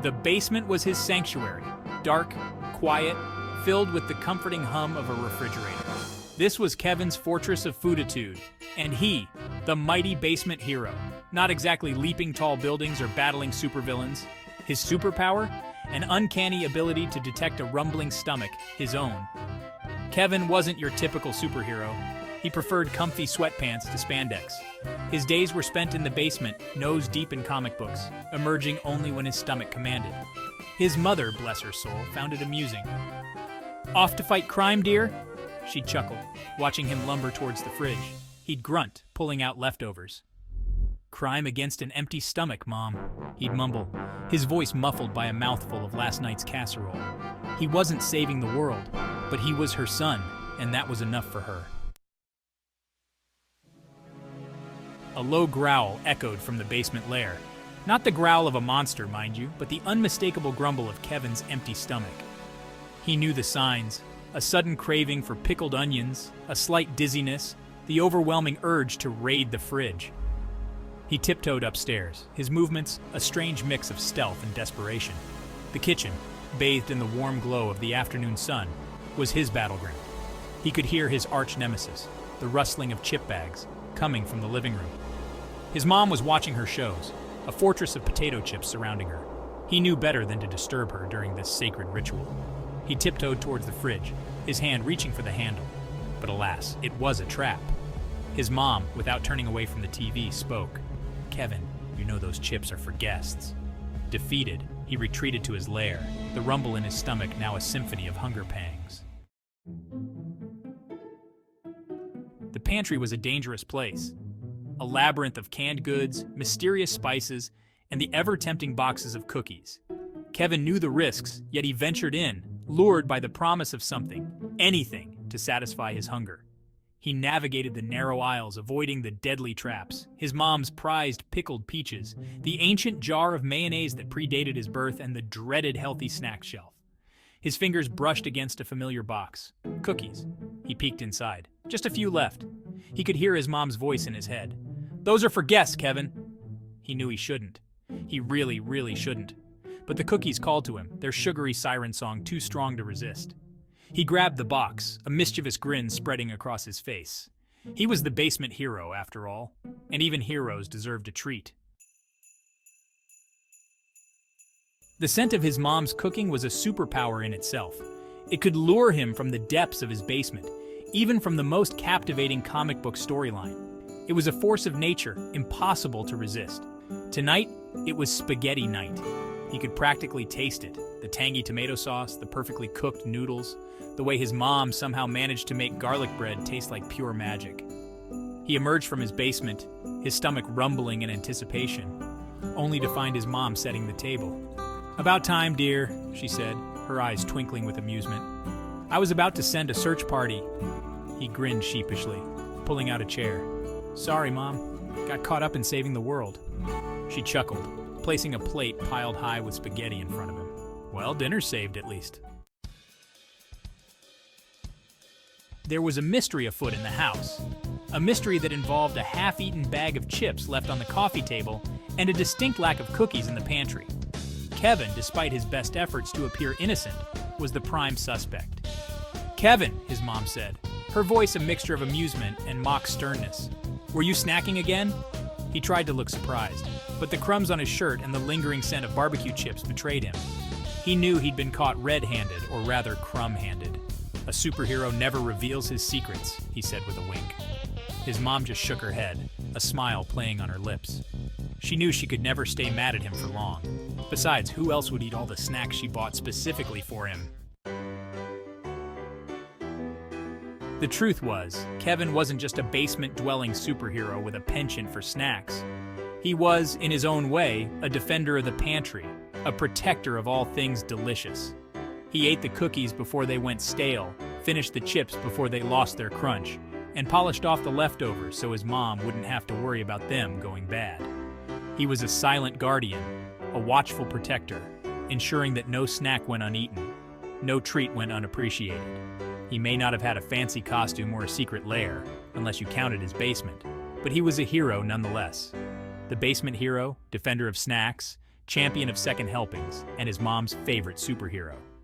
The basement was his sanctuary, dark, quiet, filled with the comforting hum of a refrigerator. This was Kevin's fortress of fooditude, and he, the mighty basement hero, not exactly leaping tall buildings or battling supervillains. His superpower? An uncanny ability to detect a rumbling stomach, his own. Kevin wasn't your typical superhero. He preferred comfy sweatpants to spandex. His days were spent in the basement, nose deep in comic books, emerging only when his stomach commanded. His mother, bless her soul, found it amusing. "Off to fight crime, dear?" She'd chuckle, watching him lumber towards the fridge. He'd grunt, pulling out leftovers. "Crime against an empty stomach, Mom," he'd mumble, his voice muffled by a mouthful of last night's casserole. He wasn't saving the world, but he was her son, and that was enough for her. A low growl echoed from the basement lair. Not the growl of a monster, mind you, but the unmistakable grumble of Kevin's empty stomach. He knew the signs: a sudden craving for pickled onions, a slight dizziness, the overwhelming urge to raid the fridge. He tiptoed upstairs, his movements a strange mix of stealth and desperation. The kitchen, bathed in the warm glow of the afternoon sun, was his battleground. He could hear his arch nemesis, the rustling of chip bags, coming from the living room. His mom was watching her shows, a fortress of potato chips surrounding her. He knew better than to disturb her during this sacred ritual. He tiptoed towards the fridge, his hand reaching for the handle. But alas, it was a trap. His mom, without turning away from the TV, spoke. "Kevin, you know those chips are for guests." Defeated, he retreated to his lair, the rumble in his stomach now a symphony of hunger pangs. The pantry was a dangerous place. A labyrinth of canned goods, mysterious spices, and the ever-tempting boxes of cookies. Kevin knew the risks, yet he ventured in, lured by the promise of something, anything, to satisfy his hunger. He navigated the narrow aisles, avoiding the deadly traps: his mom's prized pickled peaches, the ancient jar of mayonnaise that predated his birth, and the dreaded healthy snack shelf. His fingers brushed against a familiar box. Cookies. He peeked inside. Just a few left. He could hear his mom's voice in his head. "Those are for guests, Kevin." He knew he shouldn't. He really, really shouldn't. But the cookies called to him, their sugary siren song too strong to resist. He grabbed the box, a mischievous grin spreading across his face. He was the basement hero, after all, and even heroes deserved a treat. The scent of his mom's cooking was a superpower in itself. It could lure him from the depths of his basement, even from the most captivating comic book storyline. It was a force of nature, impossible to resist. Tonight, it was spaghetti night. He could practically taste it: the tangy tomato sauce, the perfectly cooked noodles, the way his mom somehow managed to make garlic bread taste like pure magic. He emerged from his basement, his stomach rumbling in anticipation, only to find his mom setting the table. "About time, dear," she said, her eyes twinkling with amusement. "I was about to send a search party." He grinned sheepishly, pulling out a chair. "Sorry, Mom. Got caught up in saving the world." She chuckled, placing a plate piled high with spaghetti in front of him. "Well, dinner's saved at least." There was a mystery afoot in the house. A mystery that involved a half-eaten bag of chips left on the coffee table and a distinct lack of cookies in the pantry. Kevin, despite his best efforts to appear innocent, was the prime suspect. "Kevin," his mom said, her voice a mixture of amusement and mock sternness. "Were you snacking again?" He tried to look surprised, but the crumbs on his shirt and the lingering scent of barbecue chips betrayed him. He knew he'd been caught red-handed, or rather crumb-handed. "A superhero never reveals his secrets," he said with a wink. His mom just shook her head, a smile playing on her lips. She knew she could never stay mad at him for long. Besides, who else would eat all the snacks she bought specifically for him? The truth was, Kevin wasn't just a basement-dwelling superhero with a penchant for snacks. He was, in his own way, a defender of the pantry, a protector of all things delicious. He ate the cookies before they went stale, finished the chips before they lost their crunch, and polished off the leftovers so his mom wouldn't have to worry about them going bad. He was a silent guardian, a watchful protector, ensuring that no snack went uneaten, no treat went unappreciated. He may not have had a fancy costume or a secret lair, unless you counted his basement, but he was a hero nonetheless. The basement hero, defender of snacks, champion of second helpings, and his mom's favorite superhero.